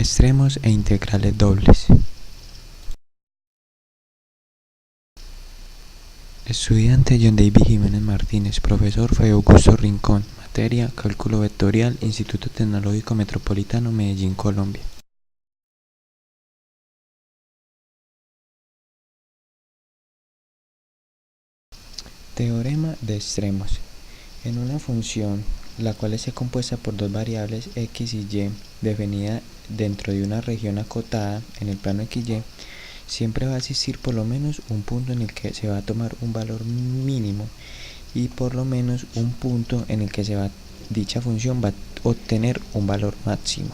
Extremos e integrales dobles. Estudiante John David Jiménez Martínez. Profesor Fray Augusto Rincón. Materia Cálculo Vectorial. Instituto Tecnológico Metropolitano, Medellín, Colombia. Teorema de extremos. En una función, la cual esté compuesta por dos variables x y y, definida dentro de una región acotada en el plano xy, siempre va a existir por lo menos un punto en el que se va a tomar un valor mínimo y por lo menos un punto en el que dicha función va a obtener un valor máximo.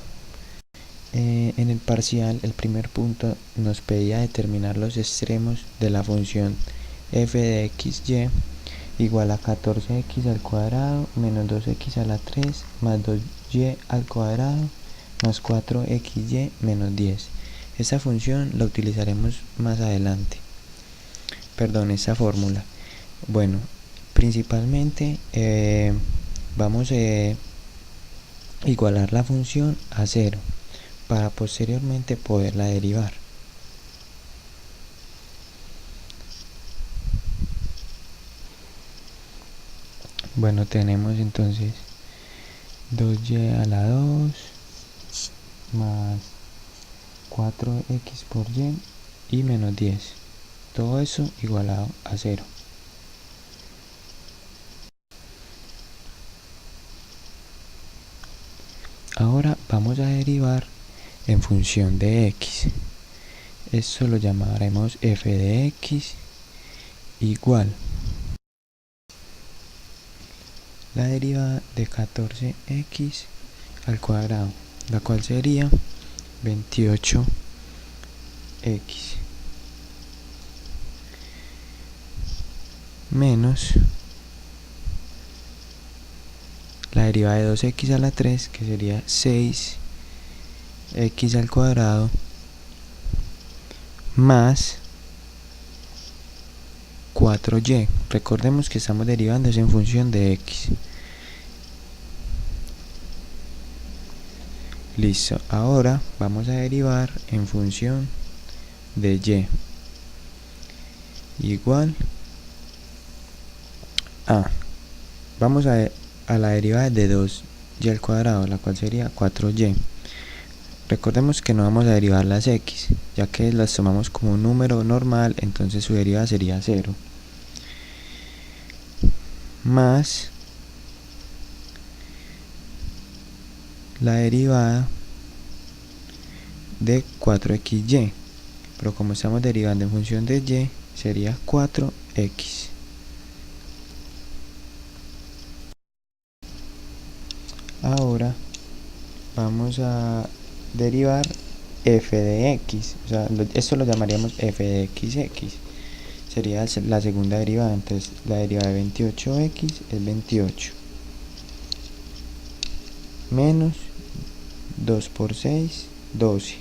En el parcial, el primer punto nos pedía determinar los extremos de la función f de xy igual a 14x al cuadrado menos 2x a la 3 más 2y al cuadrado más 4xy menos 10. Esta función la utilizaremos más adelante. Esta fórmula. Bueno, principalmente vamos a igualar la función a 0 para posteriormente poderla derivar. Bueno, tenemos entonces 2y a la 2 más 4x por y menos 10. Todo eso igualado a 0. Ahora vamos a derivar en función de x. Esto lo llamaremos f de x igual la derivada de 14x al cuadrado, la cual sería 28x menos la derivada de 2x a la 3, que sería 6x al cuadrado más 4y. Recordemos que estamos derivando en función de x. Listo, ahora vamos a derivar en función de y igual a, vamos a la derivada de 2y al cuadrado, la cual sería 4y. Recordemos que no vamos a derivar las x, ya que las tomamos como un número normal, entonces su derivada sería 0. Más la derivada de 4xy, pero como estamos derivando en función de y, sería 4x. Ahora vamos a derivar f de x, o sea, esto lo llamaríamos f de xx. Sería la segunda derivada, entonces la derivada de 28x es 28 menos 2 por 6, 12,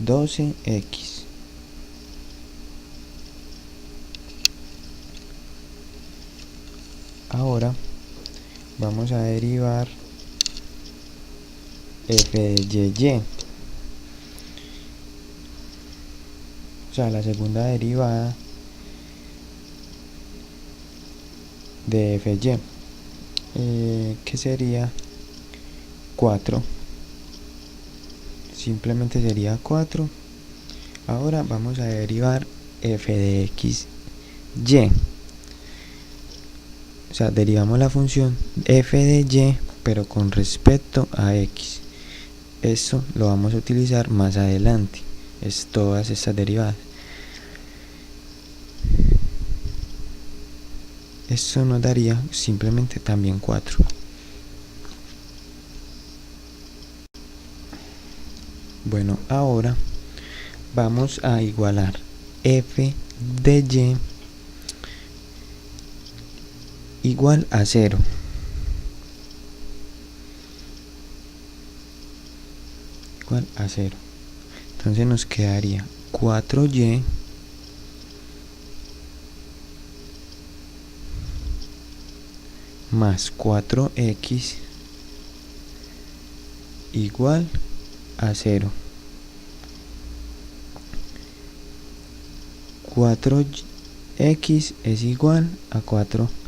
12x. Ahora vamos a derivar f de y, o sea, la segunda derivada de fy, que sería 4, simplemente sería 4. Ahora vamos a derivar f de xy, o sea, derivamos la función f de y pero con respecto a x. Esto lo vamos a utilizar más adelante, es todas estas derivadas. Esto nos daría simplemente también 4. Bueno, ahora vamos a igualar f de y igual a 0. Igual a 0. Entonces nos quedaría 4y más 4x igual a 0. 4x es igual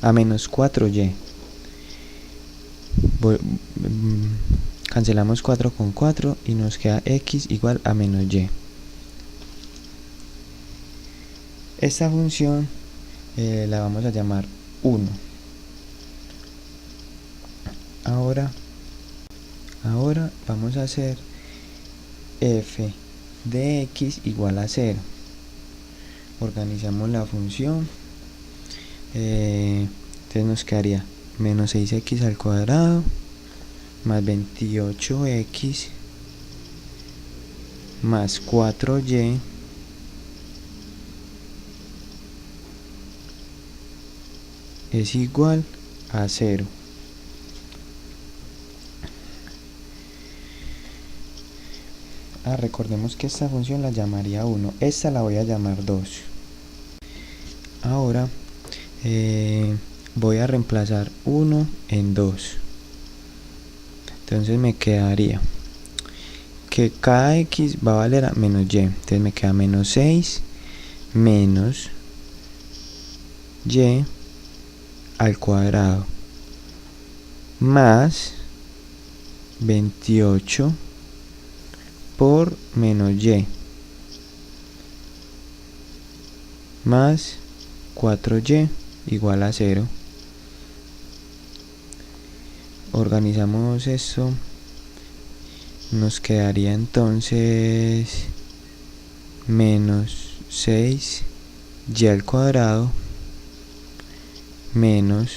a menos 4y. Cancelamos 4 con 4 y nos queda x igual a menos y. Esta función la vamos a llamar 1. Ahora vamos a hacer f de x igual a 0. Organizamos la función. Entonces nos quedaría menos 6x al cuadrado más 28x más 4y es igual a 0. Recordemos que esta función la llamaría 1. Esta la voy a llamar 2. Ahora voy a reemplazar 1 en 2. Entonces me quedaría que cada x va a valer a menos y. Entonces me queda menos 6 menos y al cuadrado más 28 por menos y más 4y igual a 0. Organizamos esto. Nos quedaría entonces menos 6y al cuadrado menos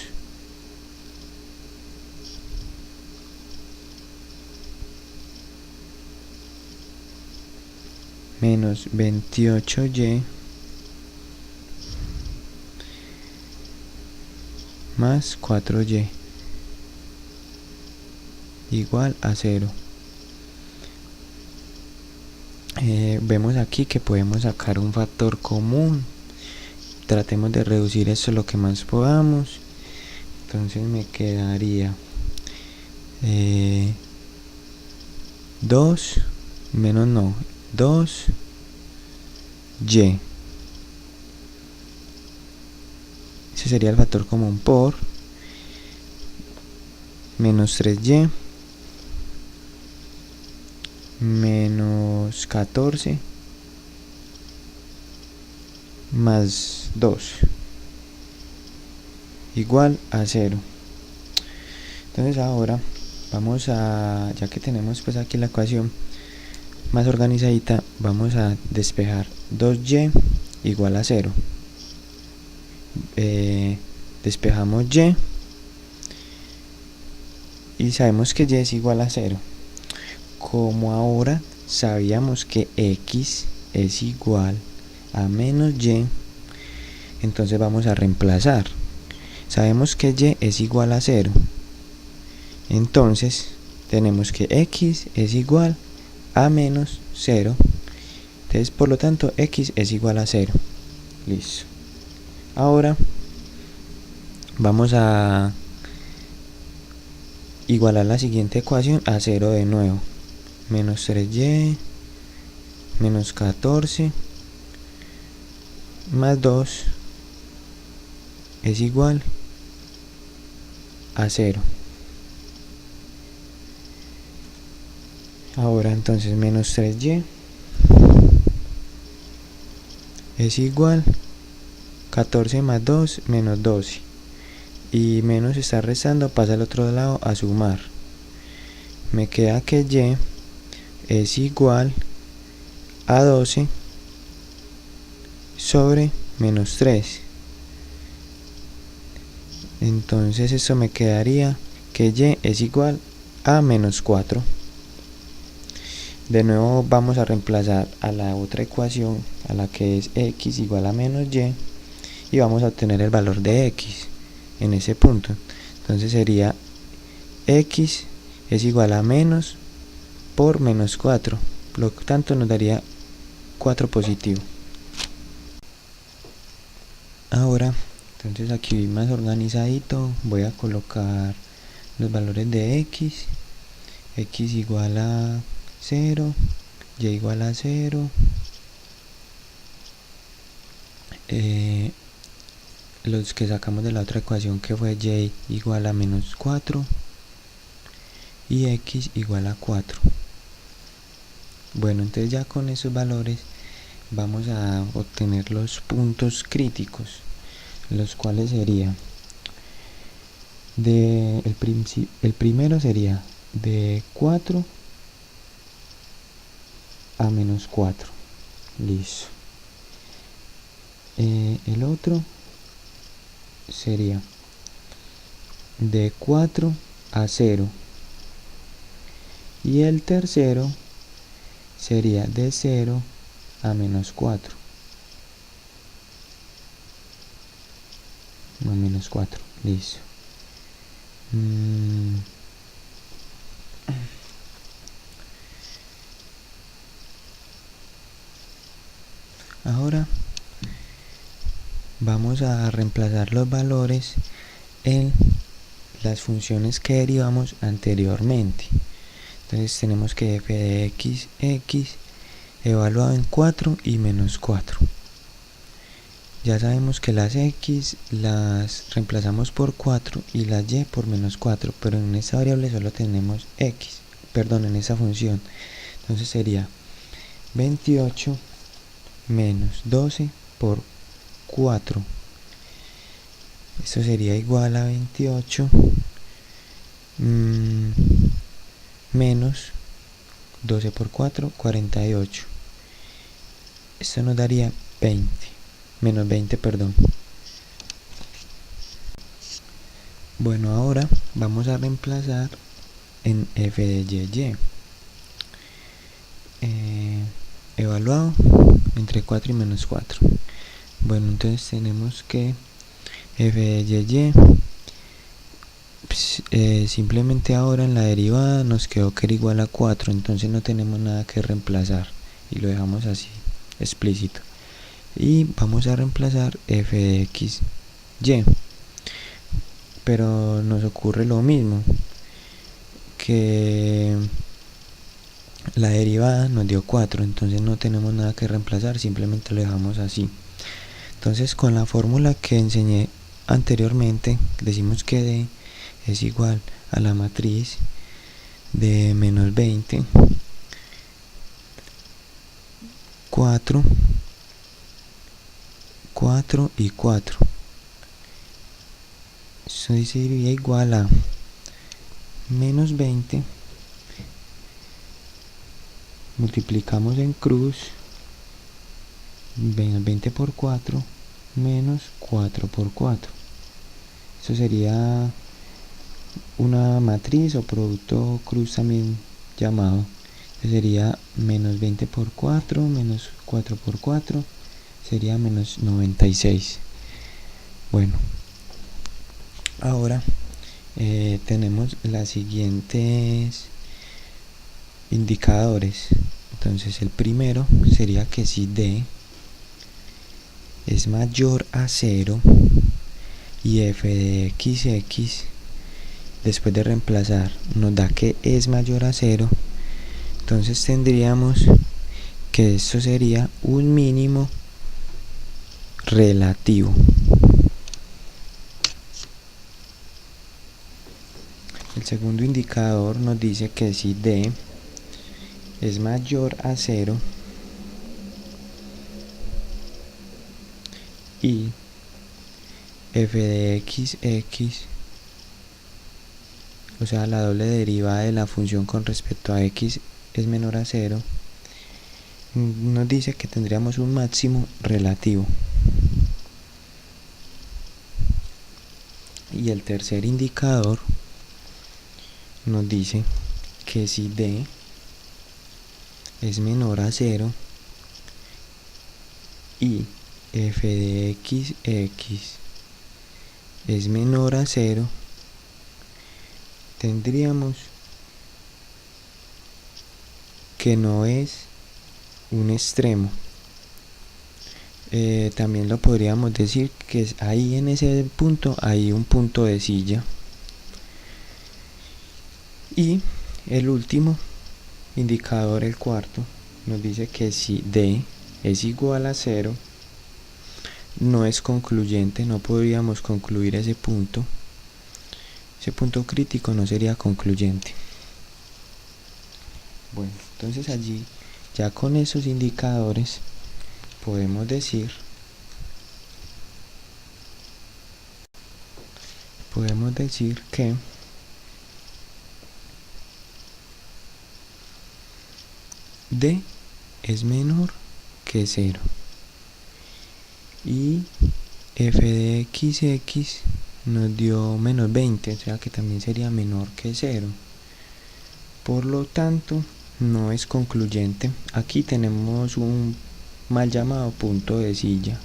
menos 28y más 4y igual a 0. Vemos aquí que podemos sacar un factor común. Tratemos de reducir esto lo que más podamos. Entonces me quedaría 2 menos 2y. Ese sería el factor común por menos 3y menos 14 más 2 igual a 0. Entonces ahora vamos a, ya que tenemos pues aquí la ecuación más organizadita, vamos a despejar 2y igual a 0. Despejamos y sabemos que y es igual a 0. Como ahora sabíamos que x es igual a menos y, entonces vamos a reemplazar. Sabemos que y es igual a 0. Entonces tenemos que x es igual a menos 0. Entonces por lo tanto x es igual a 0. Listo. Ahora vamos a igualar la siguiente ecuación a 0 de nuevo. Menos 3y menos 14 más 2 es igual a 0. Ahora entonces menos 3y es igual 14 más 2 menos 12. Y menos está restando, pasa al otro lado a sumar. Me queda que y es igual a 12 sobre menos 3. Entonces esto me quedaría que y es igual a menos 4. De nuevo vamos a reemplazar a la otra ecuación, a la que es x igual a menos y vamos a obtener el valor de x en ese punto. Entonces sería x es igual a menos por menos 4, por lo tanto nos daría 4 positivo. Ahora entonces aquí más organizadito voy a colocar los valores de x igual a 0, y igual a 0, los que sacamos de la otra ecuación que fue y igual a menos 4 y x igual a 4. Bueno, entonces ya con esos valores vamos a obtener los puntos críticos, los cuales serían el primero sería de 4 a menos 4, listo. El otro sería de 4 a 0 y el tercero sería de 0 a menos 4, no, menos 4, listo. Ahora vamos a reemplazar los valores en las funciones que derivamos anteriormente. Entonces tenemos que f de x evaluado en 4 y menos 4. Ya sabemos que las x las reemplazamos por 4 y las y por menos 4, pero en esta variable solo tenemos x, perdón, en esa función. Entonces sería 28 menos 12 por 4. Esto sería igual a 28 menos 12 por 4, 48. Esto nos daría 20, menos 20, perdón. Bueno, ahora vamos a reemplazar en f de y. Evaluado entre 4 y menos 4. Bueno, entonces tenemos que f de y simplemente ahora en la derivada nos quedó que era igual a 4, entonces no tenemos nada que reemplazar y lo dejamos así explícito. Y vamos a reemplazar f de x y, pero nos ocurre lo mismo, que la derivada nos dio 4, entonces no tenemos nada que reemplazar, simplemente lo dejamos así. Entonces con la fórmula que enseñé anteriormente decimos que d es igual a la matriz de menos 20, 4, 4 y 4. Eso sería igual a menos 20, multiplicamos en cruz, menos 20 por 4, menos 4 por 4. Eso sería una matriz o producto cruz también llamado. Sería menos 20 por 4, menos 4 por 4, sería menos 96. Bueno, ahora tenemos las siguientes indicadores. Entonces el primero sería que si d es mayor a 0 y f de x después de reemplazar nos da que es mayor a 0, entonces tendríamos que esto sería un mínimo relativo. El segundo indicador nos dice que si d es mayor a 0 y f de x, o sea la doble derivada de la función con respecto a x es menor a 0, nos dice que tendríamos un máximo relativo. Y el tercer indicador nos dice que si d es menor a 0 y f de x es menor a 0, tendríamos que no es un extremo. También lo podríamos decir que ahí en ese punto hay un punto de silla. Y el último indicador, el cuarto, nos dice que si D es igual a 0, no es concluyente, no podríamos concluir ese punto crítico no sería concluyente. Bueno, entonces allí, ya con esos indicadores, podemos decir que D es menor que 0 y f de x nos dio menos 20, o sea que también sería menor que 0. Por lo tanto, no es concluyente. Aquí tenemos un mal llamado punto de silla.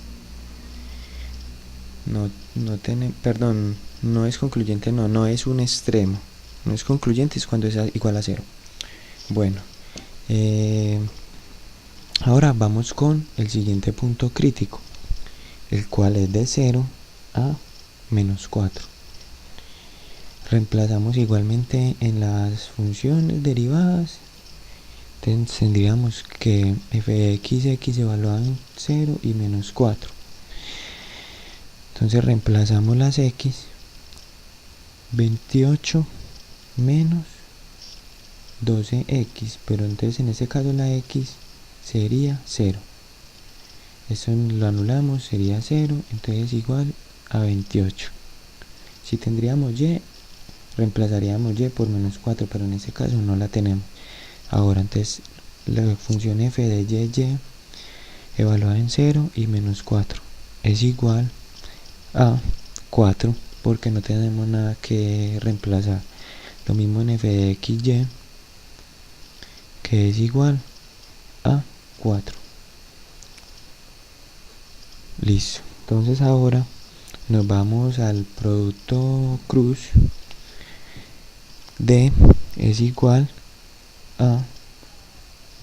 No es concluyente, no es un extremo. No es concluyente, es cuando es igual a 0. Bueno, ahora vamos con el siguiente punto crítico, el cual es de 0 a menos 4. Reemplazamos igualmente en las funciones derivadas. Entonces tendríamos que f de x evaluado en 0 y menos 4. Entonces reemplazamos las x, 28 menos 12x, pero entonces en este caso la x sería 0. Eso lo anulamos, sería 0, entonces igual a 28. Si tendríamos y, reemplazaríamos y por menos 4, pero en este caso no la tenemos. Ahora entonces la función f de y evaluada en 0 y menos 4 es igual a 4, porque no tenemos nada que reemplazar. Lo mismo en f de xy, que es igual a 4. Listo. Entonces ahora nos vamos al producto cruz. D es igual a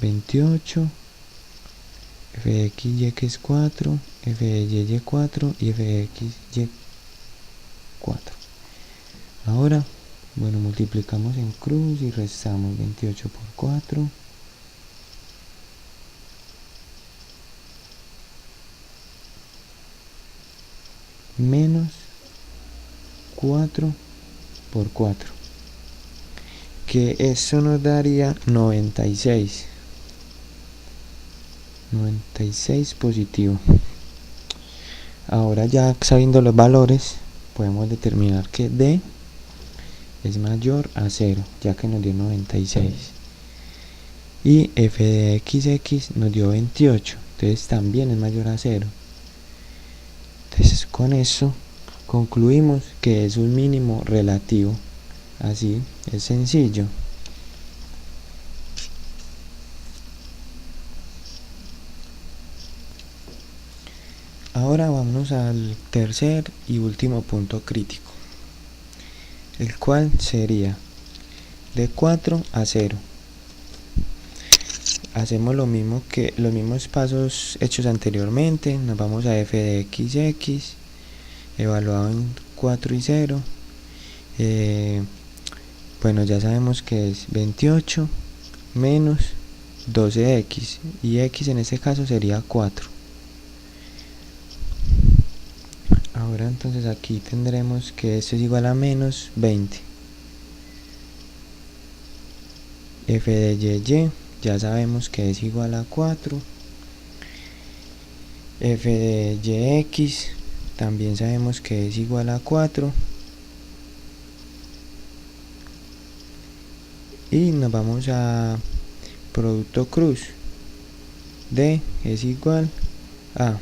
28, f de xy que es 4, f de y 4 y f de xy 4. Ahora, bueno, multiplicamos en cruz y restamos 28 por 4. Menos 4 por 4. Que eso nos daría 96. 96 positivo. Ahora ya sabiendo los valores, podemos determinar que D es mayor a 0, ya que nos dio 96. Y f de x nos dio 28, entonces también es mayor a 0. Entonces con eso concluimos que es un mínimo relativo. Así es sencillo. Ahora vamos al tercer y último punto crítico, el cual sería de 4 a 0. Hacemos lo mismo que los mismos pasos hechos anteriormente. Nos vamos a f de x evaluado en 4 y 0. Bueno, ya sabemos que es 28 menos 12x, y x en este caso sería 4. Ahora entonces aquí tendremos que esto es igual a menos 20. F de y ya sabemos que es igual a 4. F de yx también sabemos que es igual a 4. Y nos vamos a producto cruz. D es igual a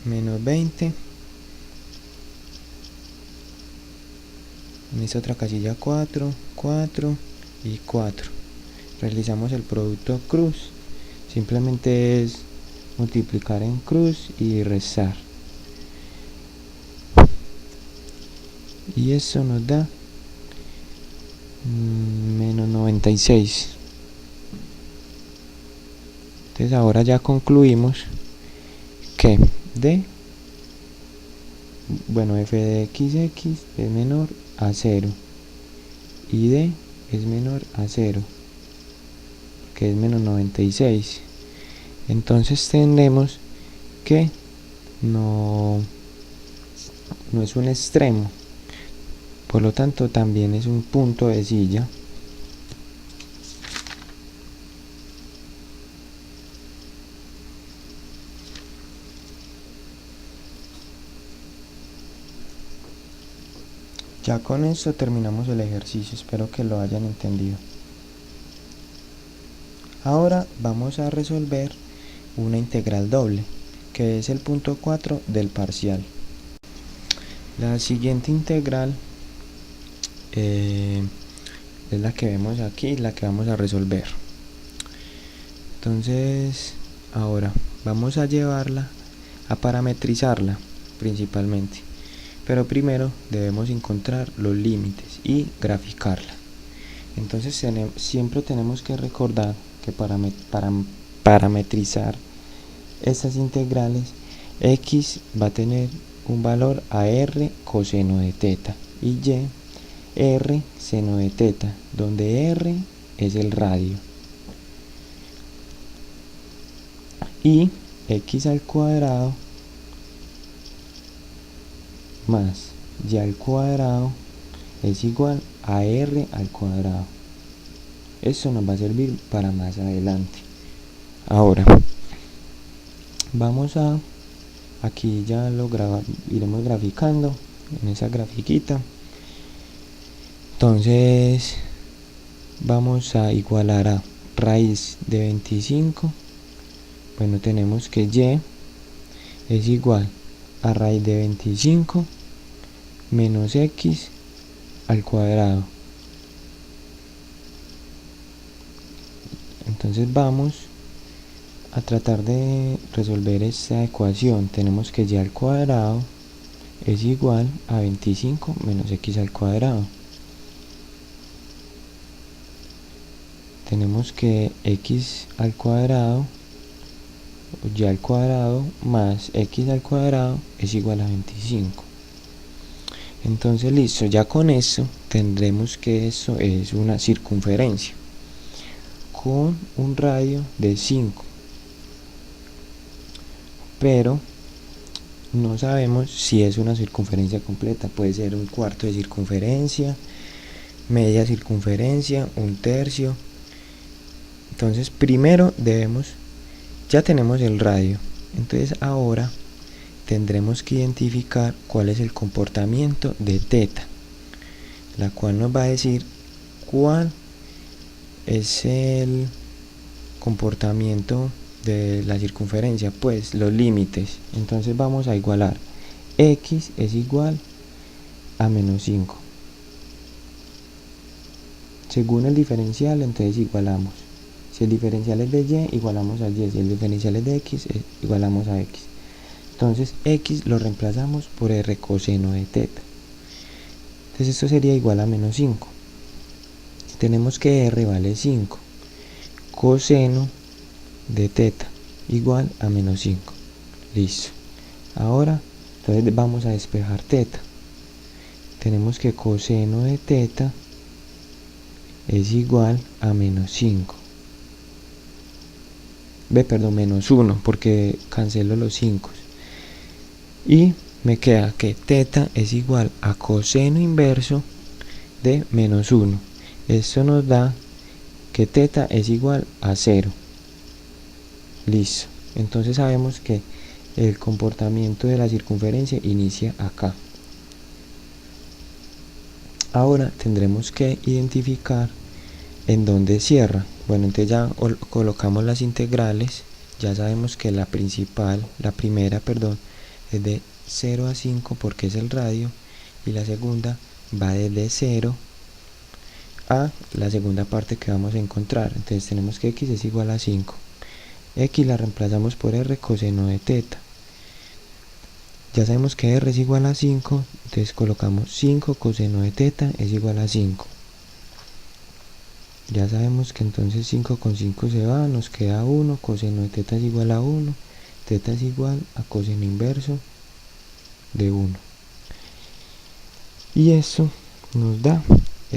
menos 20. En esta otra casilla 4, 4 y 4. Realizamos el producto cruz. Simplemente es multiplicar en cruz y restar. Y eso nos da menos 96. Entonces ahora ya concluimos que D, bueno, f de xx es menor a 0 y D es menor a 0. que es menos 96. Entonces tenemos que no es un extremo, por lo tanto también es un punto de silla. Ya con esto terminamos el ejercicio, espero que lo hayan entendido. Ahora vamos a resolver una integral doble, que es el punto 4 del parcial. La siguiente integral es la que vemos aquí, la que vamos a resolver. Entonces, ahora vamos a llevarla a parametrizarla principalmente. Pero primero debemos encontrar los límites y graficarla. Entonces siempre tenemos que recordar que para parametrizar estas integrales, x va a tener un valor a r coseno de teta y y r seno de teta, donde r es el radio, y x al cuadrado más y al cuadrado es igual a r al cuadrado. Eso nos va a servir para más adelante. Ahora vamos a, aquí ya lo iremos graficando en esa grafiquita. Entonces vamos a igualar a raíz de 25. Bueno, tenemos que y es igual a raíz de 25 menos x al cuadrado. Entonces vamos a tratar de resolver esta ecuación. Tenemos que y al cuadrado es igual a 25 menos x al cuadrado. Tenemos que x al cuadrado, y al cuadrado más x al cuadrado es igual a 25. Entonces listo, ya con eso tendremos que eso es una circunferencia con un radio de 5, pero no sabemos si es una circunferencia completa. Puede ser un cuarto de circunferencia, media circunferencia, un tercio. Entonces primero ya tenemos el radio, entonces ahora tendremos que identificar cuál es el comportamiento de teta, la cual nos va a decir cuál es el comportamiento de la circunferencia, pues los límites. Entonces vamos a igualar x es igual a menos 5. Según el diferencial, entonces igualamos. Si el diferencial es de y, igualamos a y. Si el diferencial es de x, igualamos a x. Entonces x lo reemplazamos por r coseno de teta. Entonces esto sería igual a menos 5. Tenemos que r vale 5. Coseno de teta igual a menos 5. Listo. Ahora, entonces vamos a despejar teta. Tenemos que coseno de teta es igual a menos 5. Menos 1, porque cancelo los 5. Y me queda que teta es igual a coseno inverso de menos 1. Esto nos da que teta es igual a 0. Listo. Entonces sabemos que el comportamiento de la circunferencia inicia acá. Ahora tendremos que identificar en dónde cierra. Bueno, entonces ya colocamos las integrales. Ya sabemos que la primera es de 0 a 5 porque es el radio, y la segunda va desde 0 a la segunda parte que vamos a encontrar. Entonces tenemos que x es igual a 5. X la reemplazamos por r coseno de teta. Ya sabemos que r es igual a 5, entonces colocamos 5 coseno de teta es igual a 5. Ya sabemos que entonces 5 con 5 se va, nos queda 1, coseno de teta es igual a 1, teta es igual a coseno inverso de 1. Y eso nos da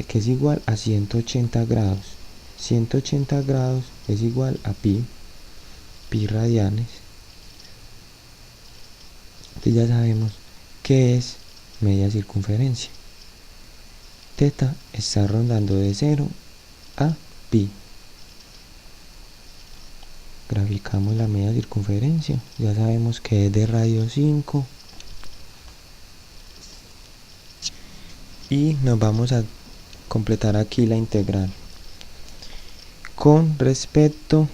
que es igual a 180 grados. 180 grados es igual a pi radianes. Entonces ya sabemos qué es media circunferencia. Teta está rondando de 0 a pi. Graficamos la media circunferencia. Ya sabemos que es de radio 5. Y nos vamos a completar aquí la integral con respecto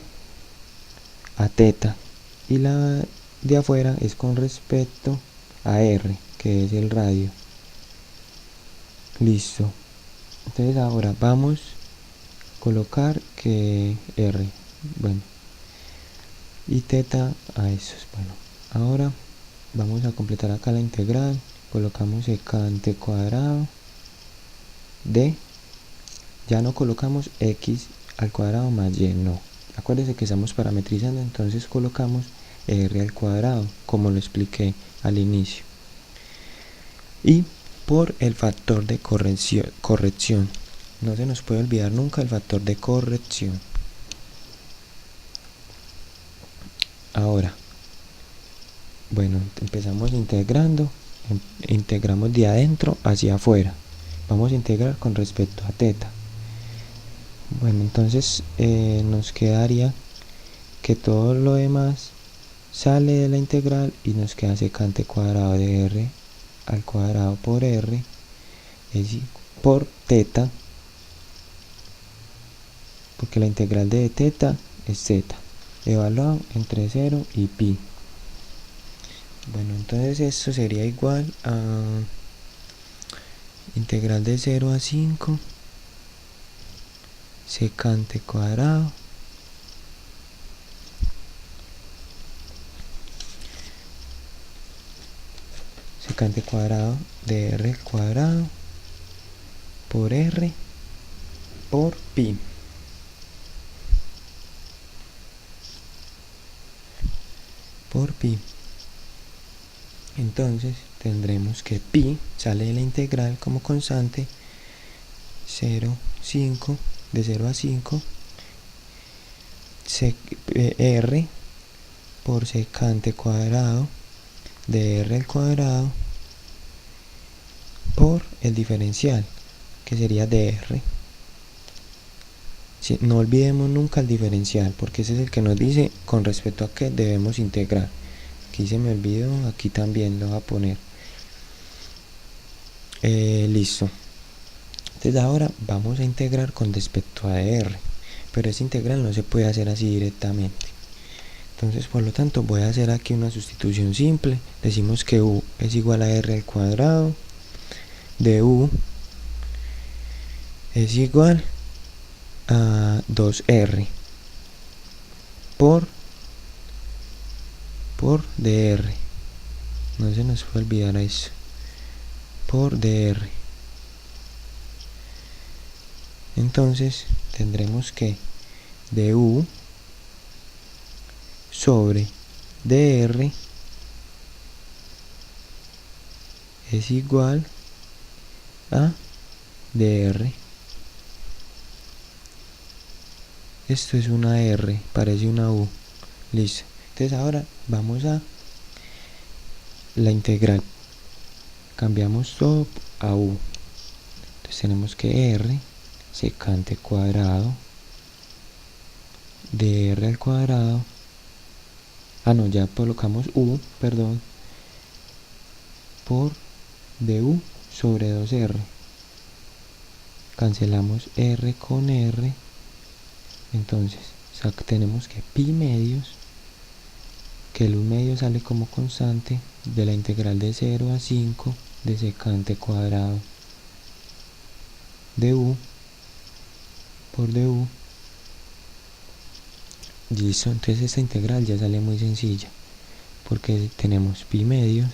a teta, y la de afuera es con respecto a r, que es el radio. Listo. Entonces ahora vamos a colocar que r, bueno, y teta a esos. Bueno, ahora vamos a completar acá la integral. Colocamos secante cuadrado de, ya no colocamos x al cuadrado más y, no. Acuérdense que estamos parametrizando, entonces colocamos r al cuadrado, como lo expliqué al inicio. Y por el factor de corrección. No se nos puede olvidar nunca el factor de corrección. Ahora, bueno, empezamos integrando. Integramos de adentro hacia afuera. Vamos a integrar con respecto a teta. Bueno, entonces nos quedaría que todo lo demás sale de la integral y nos queda secante cuadrado de r al cuadrado por r por teta, porque la integral de teta es teta, evaluado entre 0 y pi. Bueno, entonces esto sería igual a integral de 0 a 5 secante cuadrado de r al cuadrado por r por pi. Entonces tendremos que pi sale de la integral como constante, 0,5 de 0 a 5 r por secante cuadrado de r al cuadrado por el diferencial, que sería dr. No olvidemos nunca el diferencial, porque ese es el que nos dice con respecto a qué debemos integrar. Aquí se me olvidó, aquí también lo voy a poner. Listo. Entonces ahora vamos a integrar con respecto a r, pero esa integral no se puede hacer así directamente. Entonces, por lo tanto, voy a hacer aquí una sustitución simple. Decimos que u es igual a r al cuadrado de u es igual a 2r por dr. No se nos puede olvidar eso. Por dr. Entonces tendremos que du sobre dr es igual a dr. Esto es una r, parece una u. Listo. Entonces ahora vamos a la integral. Cambiamos todo a u. Entonces tenemos que r secante cuadrado de r al cuadrado. No, ya colocamos u, perdón, por du sobre 2r. Cancelamos r con r. Entonces tenemos que pi medios, que el u medio sale como constante de la integral de 0 a 5 de secante cuadrado de u por du. Listo. Entonces esta integral ya sale muy sencilla, porque tenemos pi medios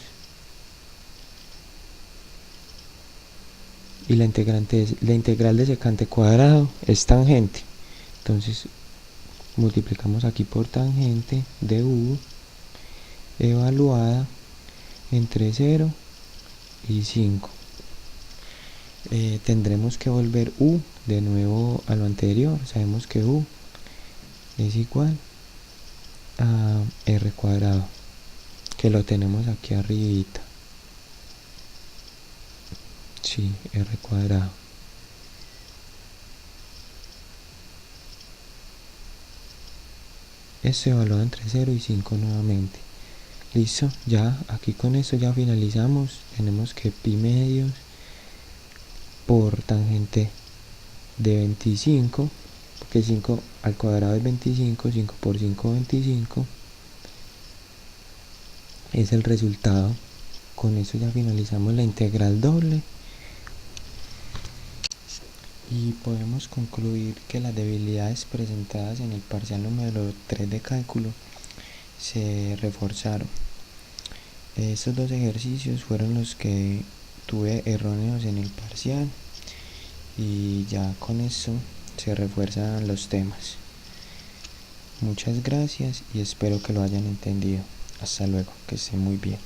y la integral de secante cuadrado es tangente. Entonces multiplicamos aquí por tangente de u evaluada entre 0 y 5. tendremos que volver u de nuevo a lo anterior. Sabemos que u es igual a r cuadrado, que lo tenemos aquí arribita. Sí, r cuadrado. Esto evalúa entre 0 y 5 nuevamente. Listo, ya aquí con esto ya finalizamos. Tenemos que pi medios por tangente de 25, porque 5 al cuadrado es 25, 5 por 5 25, es el resultado. Con eso ya finalizamos la integral doble y podemos concluir que las debilidades presentadas en el parcial número 3 de cálculo se reforzaron. Estos dos ejercicios fueron los que tuve erróneos en el parcial y ya con eso se refuerzan los temas. Muchas gracias y espero que lo hayan entendido. Hasta luego, que estén muy bien.